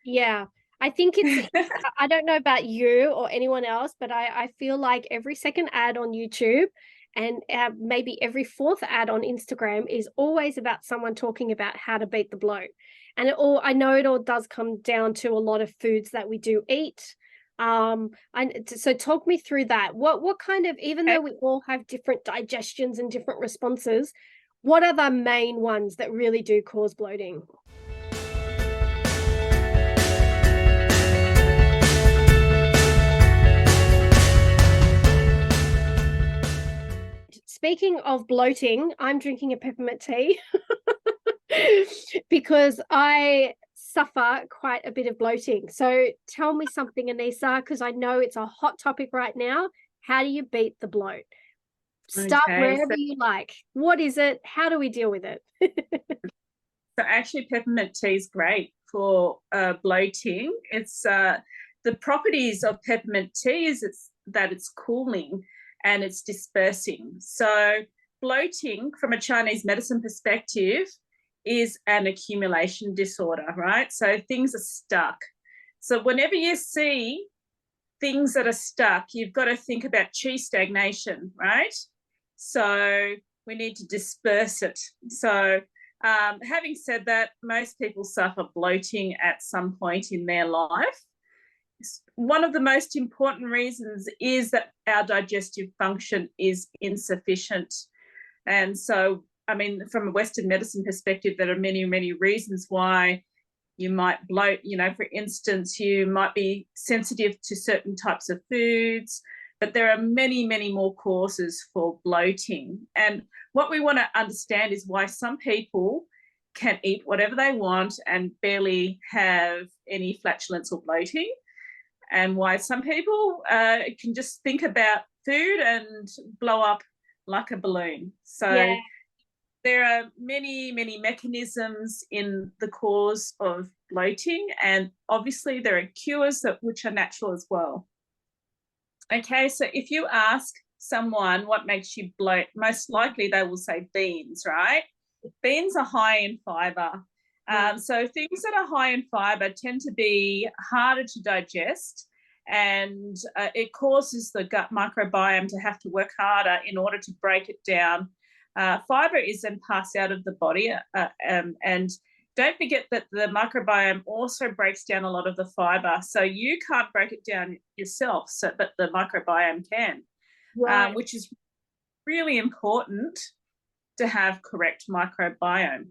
Yeah, I think I don't know about you or anyone else, but I feel like every second ad on YouTube and maybe every fourth ad on Instagram is always about someone talking about how to beat the bloat. And I know it all does come down to a lot of foods that we do eat. So talk me through that. What kind of, even though we all have different digestions and different responses, what are the main ones that really do cause bloating? Speaking of bloating, I'm drinking a peppermint tea because I suffer quite a bit of bloating. So tell me something, Anissa, because I know it's a hot topic right now. How do you beat the bloat? Start Okay, wherever you like. What is it? How do we deal with it? so actually peppermint tea is great for bloating. It's the properties of peppermint tea is it's cooling and it's dispersing. So bloating from a Chinese medicine perspective is an accumulation disorder, right? So things are stuck. So whenever you see things that are stuck, you've got to think about chi stagnation, right? So we need to disperse it. So having said that, most people suffer bloating at some point in their life. One of the most important reasons is that our digestive function is insufficient. And so, I mean, from a Western medicine perspective, there are many, many reasons why you might bloat. You know, for instance, you might be sensitive to certain types of foods, but there are many, many more causes for bloating. And what we want to understand is why some people can eat whatever they want and barely have any flatulence or bloating, and why some people can just think about food and blow up like a balloon. Yeah. So there are many, many mechanisms in the cause of bloating, and obviously there are cures which are natural as well. Okay, so if you ask someone what makes you bloat, most likely they will say beans, right? Beans are high in fiber. So things that are high in fiber tend to be harder to digest, and it causes the gut microbiome to have to work harder in order to break it down. Fiber is then passed out of the body, and don't forget that the microbiome also breaks down a lot of the fiber. So you can't break it down yourself, but the microbiome can, Right. which is really important to have correct microbiome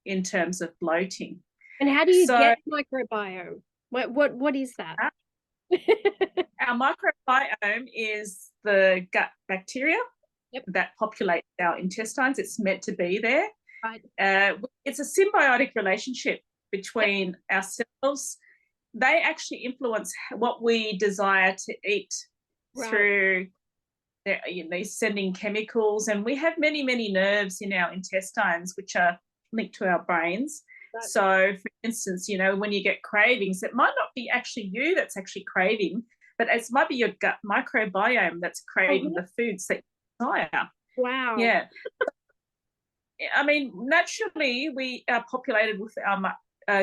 in terms of bloating. And how do you So get microbiome? What is that? our microbiome is the gut bacteria Yep. that populate our intestines. It's meant to be there. Right. It's a symbiotic relationship Yep. between ourselves. They actually influence what we desire to eat Right. through sending chemicals, and we have many, many nerves in our intestines which are linked to our brains. Right. So for instance, when you get cravings, it might not be actually you that's actually craving, but it might be your gut microbiome that's craving Oh, the foods that you desire. wow. Yeah, I mean, naturally we are populated with our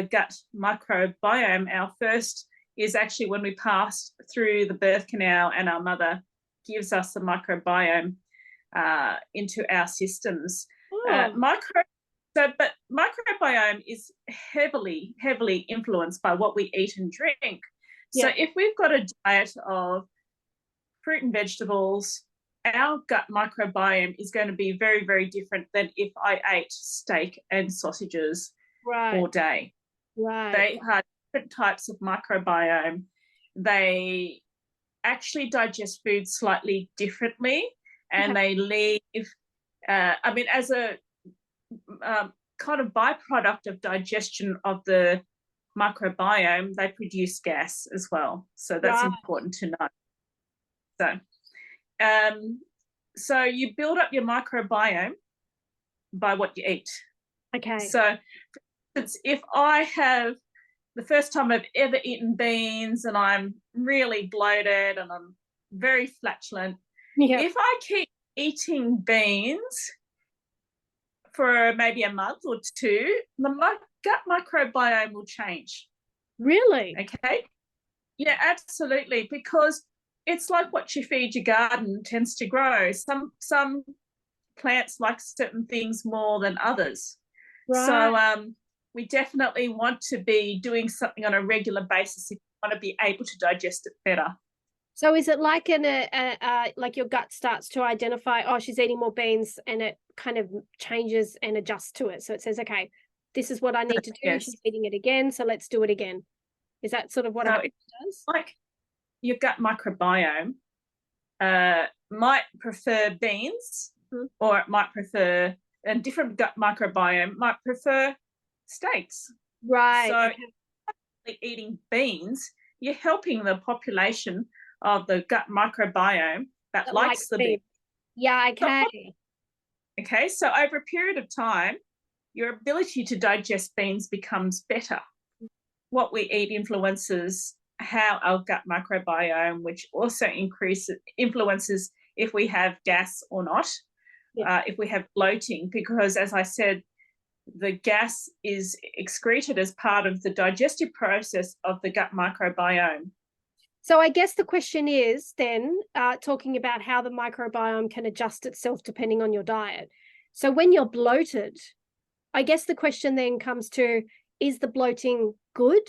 gut microbiome. Our first is actually when we pass through the birth canal and our mother gives us the microbiome into our systems. Oh, But microbiome is heavily, heavily influenced by what we eat and drink. So yeah. if we've got a diet of fruit and vegetables, our gut microbiome is going to be very, very different than if I ate steak and sausages Right. all day. Right. They are different types of microbiome. They actually digest food slightly differently, Okay. and they leave, I mean, as a kind of byproduct of digestion of the microbiome, they produce gas as well. So that's Right. important to know. So, um, so you build up your microbiome by what you eat. Okay. So, if I have the first time I've ever eaten beans and I'm really bloated and I'm very flatulent, Yep. if I keep eating beans for maybe a month or two, the gut microbiome will change. Really? Okay. Yeah, absolutely. Because it's like what you feed your garden tends to grow. Some plants like certain things more than others. Right. So we definitely want to be doing something on a regular basis if you want to be able to digest it better. So is it like like your gut starts to identify, oh, she's eating more beans, and it kind of changes and adjusts to it. So it says, okay, this is what I need to do. Yes. She's eating it again, so let's do it again. Is that sort of what So it it's does? like your gut microbiome might prefer beans, or it might prefer a different gut microbiome might prefer steaks. Right. So Okay. eating beans, you're helping the population of the gut microbiome that That likes likes the beans. beans. Yeah, okay. Okay, so over a period of time, your ability to digest beans becomes better. What we eat influences how our gut microbiome, which also influences if we have gas or not, Yeah. if we have bloating, because as I said, the gas is excreted as part of the digestive process of the gut microbiome. So I guess the question is then, talking about how the microbiome can adjust itself depending on your diet. So when you're bloated, I guess the question then comes to, is the bloating good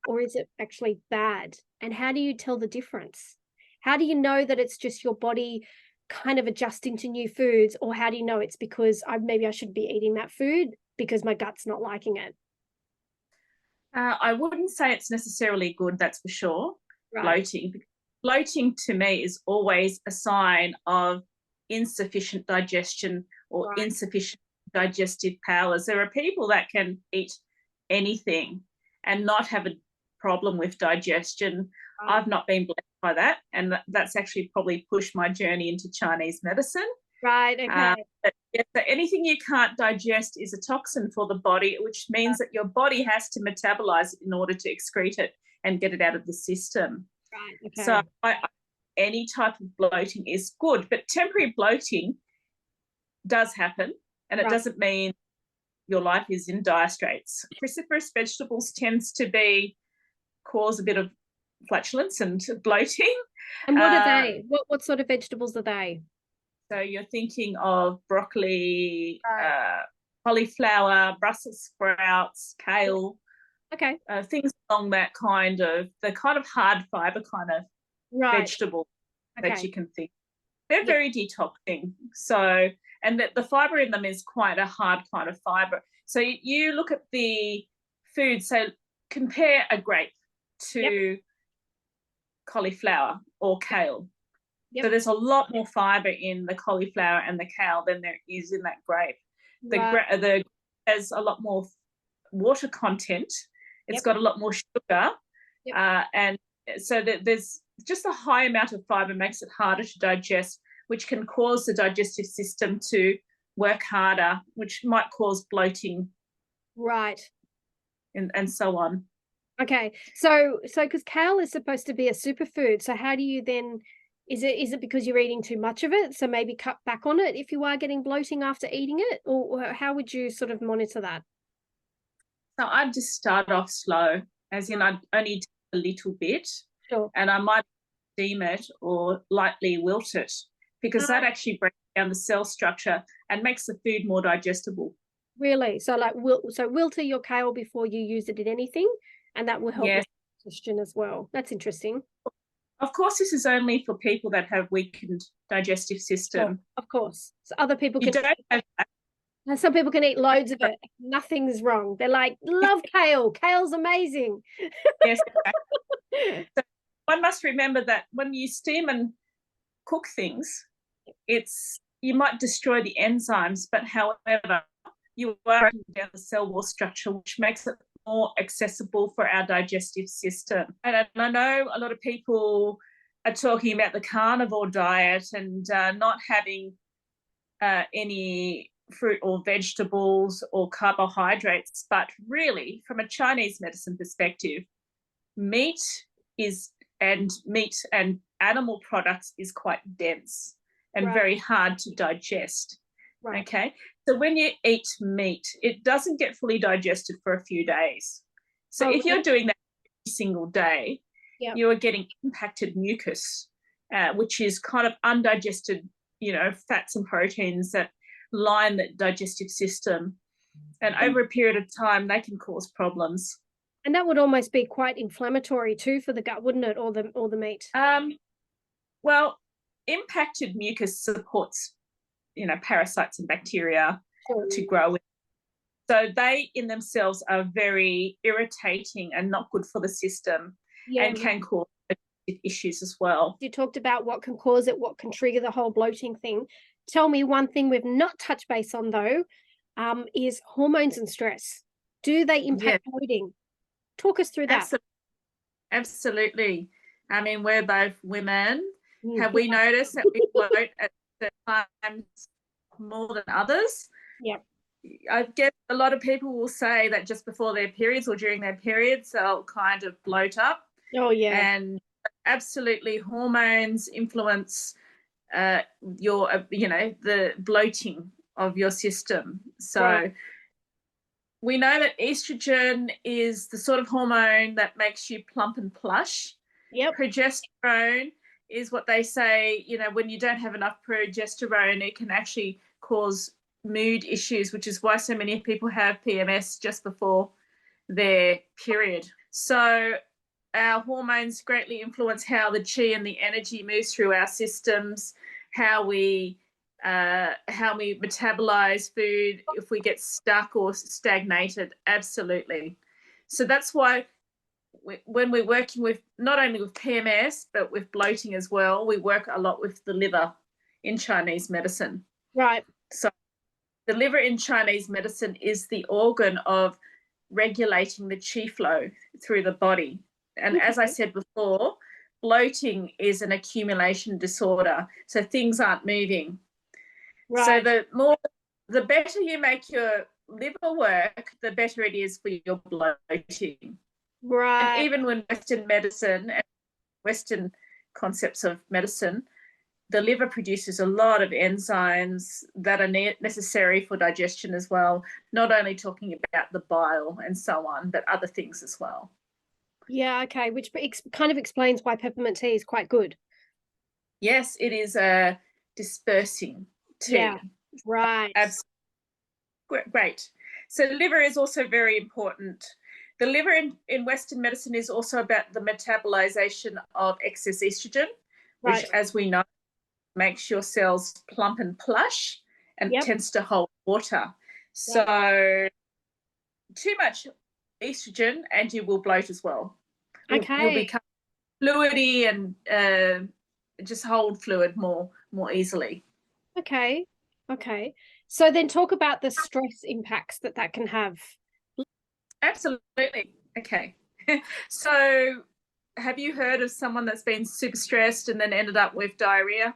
or is it actually bad? And how do you tell the difference? How do you know that it's just your body kind of adjusting to new foods, or how do you know it's because maybe I should be eating that food because my gut's not liking it? I wouldn't say it's necessarily good, that's for sure, Right. bloating. Bloating to me is always a sign of insufficient digestion or Right. insufficient digestive powers. There are people that can eat anything and not have a problem with digestion. Right. I've not been blessed by that, and that's actually probably pushed my journey into Chinese medicine. Right. Okay. So anything you can't digest is a toxin for the body, which means that your body has to metabolize it in order to excrete it and get it out of the system. Right. So Okay. any type of bloating is good, but temporary bloating does happen, and it Right. doesn't mean your life is in dire straits. Cruciferous vegetables tends to cause a bit of flatulence and bloating. And what are Uh, they? What sort of vegetables are they? so you're thinking of broccoli, Right. cauliflower, Brussels sprouts, Yeah. kale, Okay. things along the kind of hard fiber kind of Right. vegetable that Okay. you can think. They're Yeah. very detoxing. So, and the fiber in them is quite a hard kind of fiber. So you look at the food, so compare a grape Yep. to cauliflower or kale. So Yep. there's a lot more fiber in the cauliflower and the kale than there is in that grape. Right. The has a lot more water content. It's Yep. got a lot more sugar, Yep. and so that there's just a high amount of fiber makes it harder to digest, which can cause the digestive system to work harder, which might cause bloating Right. and so on. Okay. So because kale is supposed to be a superfood, so how do you then, is it because you're eating too much of it? So maybe cut back on it if you are getting bloating after eating it, or how would you sort of monitor that? So I'd just start off slow, as in I'd only take a little bit, Sure. and I might steam it or lightly wilt it, because that actually breaks down the cell structure and makes the food more digestible. Really? So like wilter your kale before you use it in anything, and that will help Yes. with digestion as well. That's interesting. Of course, this is only for people that have weakened digestive Sure, system. of course. So other people You can, don't have and some people can eat loads of it. Nothing's wrong. They're like, love kale. Kale's amazing. yes. So one must remember that when you steam and cook things, you might destroy the enzymes, but however, you are breaking down the cell wall structure, which makes it more accessible for our digestive system. And I know a lot of people are talking about the carnivore diet and not having any fruit or vegetables or carbohydrates, but really, from a Chinese medicine perspective, meat meat and animal products is quite dense and Right. very hard to digest. Right. Okay. So when you eat meat, it doesn't get fully digested for a few days. So Oh, if you're really? doing that single day, Yep. you are getting impacted mucus, which is kind of undigested, fats and proteins that line the digestive system. And over a period of time, they can cause problems. And that would almost be quite inflammatory too for the gut, wouldn't it? Or the meat. Well, impacted mucus supports, parasites and bacteria to grow. So they in themselves are very irritating and not good for the system, and can cause issues as well. You talked about what can cause it, what can trigger the whole bloating thing. Tell me one thing we've not touched base on though, is hormones and stress. Do they impact bloating? Talk us through that. Absolutely. I mean, we're both women. Have we noticed that we bloat at times more than others? Yep. I guess a lot of people will say that just before their periods or during their periods, they'll kind of bloat up. Oh, yeah. And absolutely, hormones influence your, the bloating of your system. So we know that estrogen is the sort of hormone that makes you plump and plush. Yep. Progesterone is what they say, when you don't have enough progesterone, it can actually cause mood issues, which is why so many people have PMS just before their period. So our hormones greatly influence how the chi and the energy moves through our systems, how we metabolize food, if we get stuck or stagnated. Absolutely. So that's why when we're working with not only with PMS but with bloating as well, we work a lot with the liver in Chinese medicine. Right. So the liver in Chinese medicine is the organ of regulating the qi flow through the body. And as I said before, bloating is an accumulation disorder. So things aren't moving. Right. So the better you make your liver work, the better it is for your bloating. Right. And even when Western medicine and Western concepts of medicine, the liver produces a lot of enzymes that are necessary for digestion as well, not only talking about the bile and so on, but other things as well. Yeah, okay, which kind of explains why peppermint tea is quite good. Yes, it is a dispersing tea. Yeah, right. Absolutely. Great. So liver is also very important. The liver in Western medicine is also about the metabolization of excess estrogen, which, as we know, makes your cells plump and plush and tends to hold water. So too much estrogen and you will bloat as well. Okay. You'll become fluidy and just hold fluid more easily. Okay. So then talk about the stress impacts that can have. Absolutely. Okay. So have you heard of someone that's been super stressed and then ended up with diarrhea?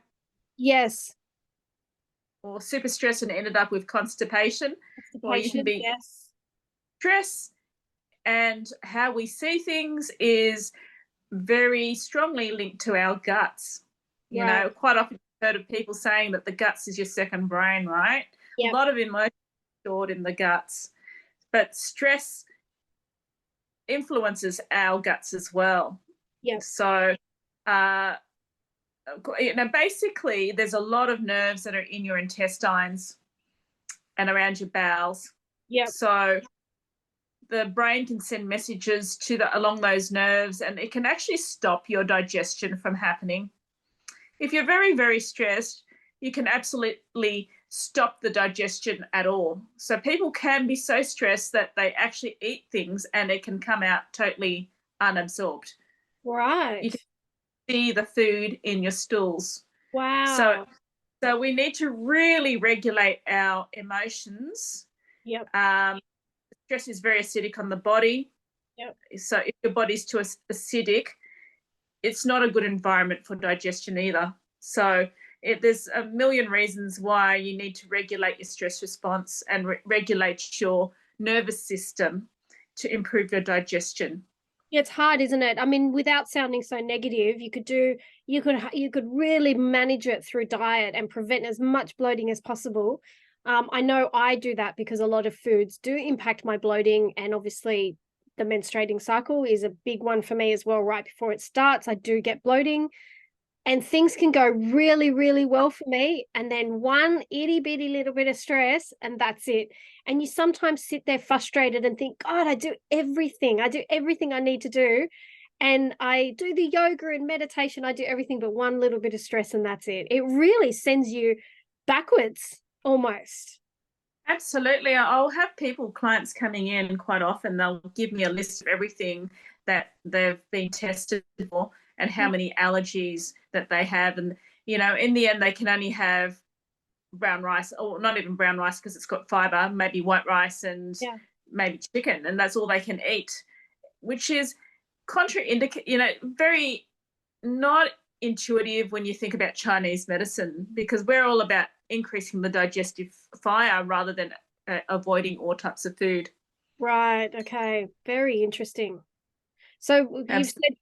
Yes. Or super stressed and ended up with constipation. Or you can be stress. And how we see things is very strongly linked to our guts. You know, quite often you've heard of people saying that the guts is your second brain, right? A lot of emotion stored in the guts. But stress influences our guts as well. So basically there's a lot of nerves that are in your intestines and around your bowels. So the brain can send messages along those nerves, and it can actually stop your digestion from happening. If you're very, very stressed, you can absolutely stop the digestion at all. So people can be so stressed that they actually eat things and it can come out totally unabsorbed. Right. You can see the food in your stools. Wow. So we need to really regulate our emotions. Stress is very acidic on the body. So if your body's too acidic, it's not a good environment for digestion either. So there's a million reasons why you need to regulate your stress response and regulate your nervous system to improve your digestion. It's hard, isn't it? I mean, without sounding so negative, you could really manage it through diet and prevent as much bloating as possible. I know I do that because a lot of foods do impact my bloating, and obviously the menstruating cycle is a big one for me as well. Right before it starts, I do get bloating, and things can go really, really well for me. And then one itty bitty little bit of stress, and that's it. And you sometimes sit there frustrated and think, God, I do everything. I do everything I need to do. And I do the yoga and meditation. I do everything but one little bit of stress, and that's it. It really sends you backwards almost. Absolutely. I'll have clients coming in quite often. They'll give me a list of everything that they've been tested for and how many allergies that they have. And, in the end, they can only have brown rice, or not even brown rice because it's got fiber, maybe white rice and maybe chicken. And that's all they can eat, which is contraindicated, very not intuitive when you think about Chinese medicine, because we're all about increasing the digestive fire rather than avoiding all types of food. Right. Okay. Very interesting. So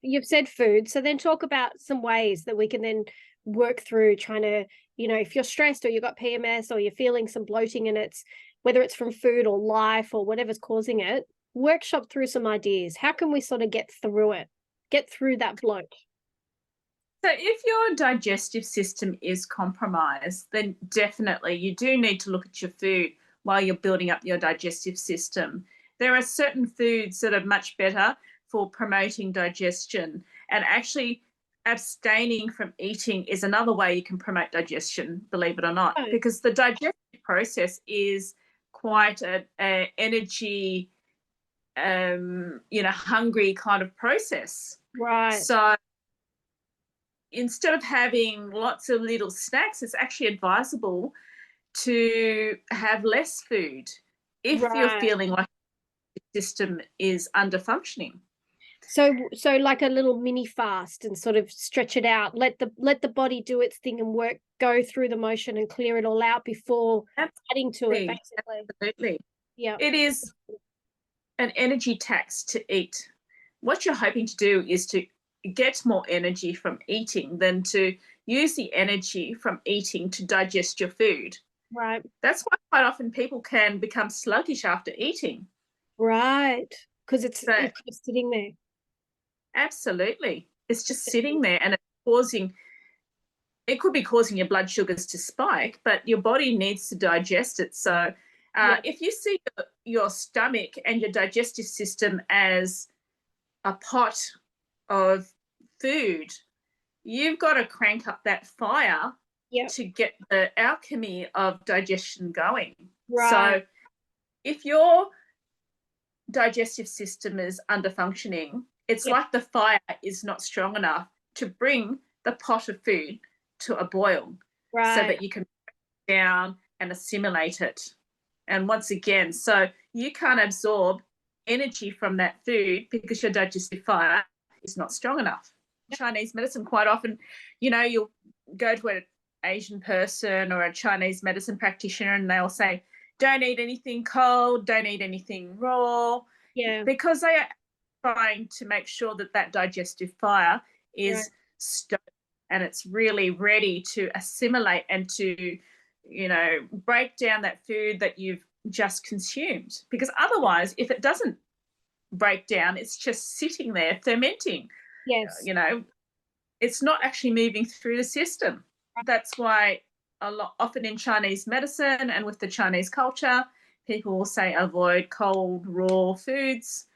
you've said food. So then talk about some ways that we can then work through trying to, if you're stressed or you've got PMS or you're feeling some bloating and it's whether it's from food or life or whatever's causing it, workshop through some ideas. How can we sort of get through it? Get through that bloat? So if your digestive system is compromised, then definitely you do need to look at your food while you're building up your digestive system. There are certain foods that are much better for promoting digestion, and actually abstaining from eating is another way you can promote digestion, believe it or not, because the digestive process is quite an energy, hungry kind of process. Right. So instead of having lots of little snacks, it's actually advisable to have less food if you're feeling like the system is under functioning. So like a little mini fast and sort of stretch it out. Let the body do its thing and go through the motion and clear it all out before adding to it, basically. Absolutely. Yeah. It is an energy tax to eat. What you're hoping to do is to get more energy from eating than to use the energy from eating to digest your food. Right. That's why quite often people can become sluggish after eating. Right. Because it's just sitting there. Absolutely. It's just sitting there, and it could be causing your blood sugars to spike, but your body needs to digest it. So if you see your stomach and your digestive system as a pot of food, you've got to crank up that fire to get the alchemy of digestion going. Right. So if your digestive system is under functioning, it's like the fire is not strong enough to bring the pot of food to a boil, so that you can break it down and assimilate it. And once again, so you can't absorb energy from that food because your digestive fire is not strong enough. Chinese medicine, quite often, you'll go to an Asian person or a Chinese medicine practitioner and they'll say, don't eat anything cold, don't eat anything raw. Yeah. Because they are trying to make sure that that digestive fire is stoked and it's really ready to assimilate and to, break down that food that you've just consumed. Because otherwise, if it doesn't break down, it's just sitting there fermenting. Yes. It's not actually moving through the system. That's why often in Chinese medicine and with the Chinese culture, people will say avoid cold, raw foods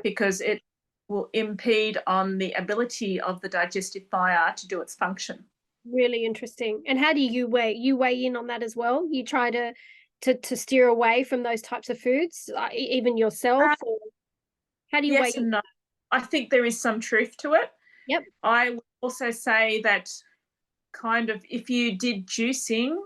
because it will impede on the ability of the digestive fire to do its function. Really interesting. And how do you weigh in on that as well? You try to steer away from those types of foods, even yourself? Or how do you weigh in? No. I think there is some truth to it. Yep. I would also say that kind of if you did juicing,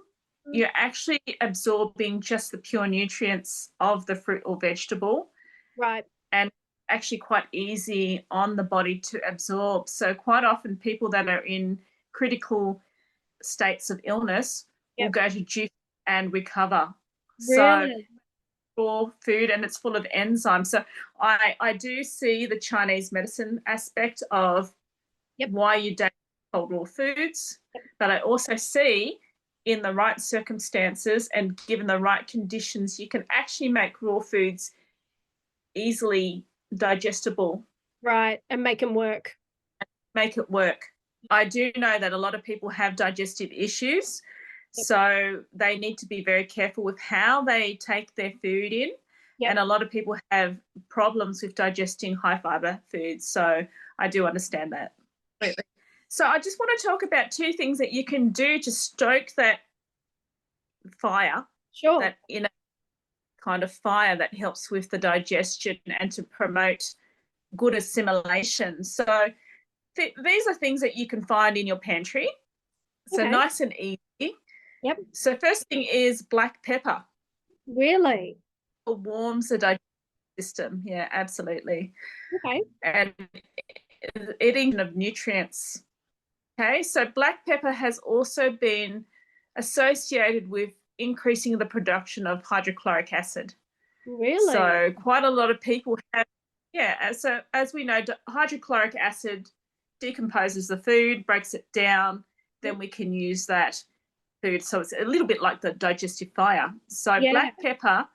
you're actually absorbing just the pure nutrients of the fruit or vegetable. Right. And actually quite easy on the body to absorb. So quite often people that are in critical states of illness will go to juice and recover. Really? So raw food, and it's full of enzymes. So I do see the Chinese medicine aspect of why you don't eat cold raw foods, but I also see in the right circumstances and given the right conditions, you can actually make raw foods easily digestible. Right. And make them work. Make it work. I do know that a lot of people have digestive issues, so they need to be very careful with how they take their food in. Yep. And a lot of people have problems with digesting high fiber foods, so I do understand that. So I just want to talk about two things that you can do to stoke that fire, Sure. that inner kind of fire that helps with the digestion and to promote good assimilation. So these are things that you can find in your pantry. So nice and easy. Yep. So first thing is black pepper. Really? It warms the digestive system. Yeah, absolutely. Okay. And eating of nutrients. Okay, so black pepper has also been associated with increasing the production of hydrochloric acid. Really? So quite a lot of people have, so as we know, hydrochloric acid decomposes the food, breaks it down, then we can use that food. So it's a little bit like the digestive fire. So black pepper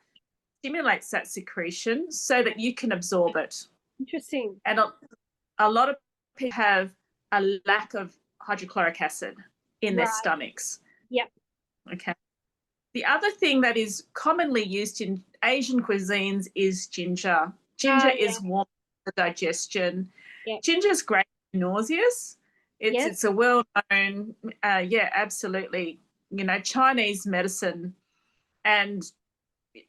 stimulates that secretion so that you can absorb it. Interesting. And a lot of people have a lack of hydrochloric acid in their stomachs. Yep. Okay. The other thing that is commonly used in Asian cuisines is ginger. Ginger is warm for digestion. Yep. Ginger is great for nauseous. It's a well-known, absolutely, Chinese medicine and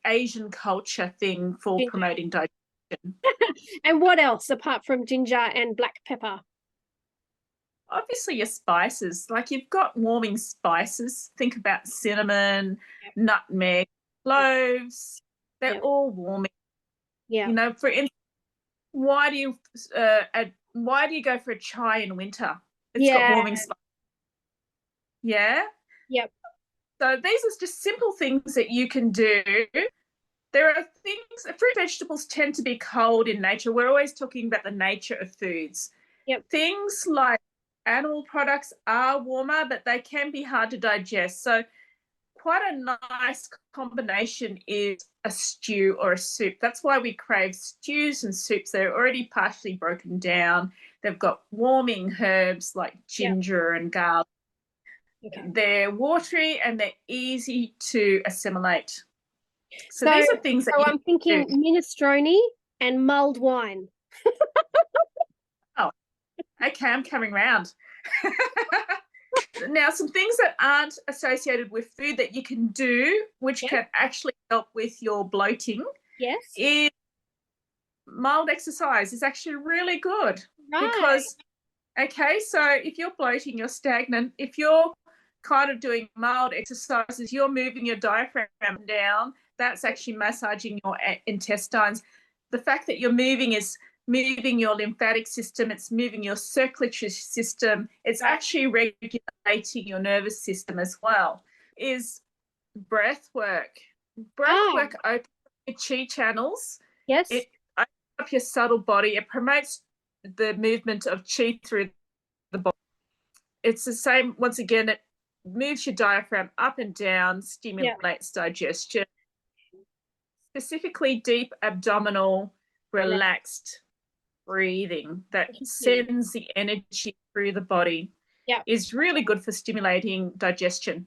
Asian culture thing for promoting digestion. And what else apart from ginger and black pepper? Obviously your spices, like you've got warming spices. Think about cinnamon, nutmeg, cloves. They're all warming. Yeah. For instance, why do you go for a chai in winter? It's got warming spices. Yeah. Yep. So these are just simple things that you can do. There are things, fruit vegetables tend to be cold in nature. We're always talking about the nature of foods. Yep. Things like animal products are warmer, but they can be hard to digest. So quite a nice combination is a stew or a soup. That's why we crave stews and soups. They're already partially broken down. They've got warming herbs like ginger and garlic. Okay. They're watery and they're easy to assimilate. So these are things that I'm thinking minestrone and mulled wine. Oh, okay, I'm coming round. Now, some things that aren't associated with food that you can do, which can actually help with your bloating, is mild exercise is actually really good. Right. Because, so if you're bloating, you're stagnant, if you're kind of doing mild exercises, you're moving your diaphragm down, that's actually massaging your intestines. The fact that you're moving is moving your lymphatic system, it's moving your circulatory system, it's actually regulating your nervous system as well. Is breath work. Breath work opens your chi channels. Yes. It opens up your subtle body. It promotes the movement of chi through the body. It's the same, once again, it moves your diaphragm up and down, stimulates digestion. Specifically deep abdominal, relaxed breathing that sends the energy through the body is really good for stimulating digestion.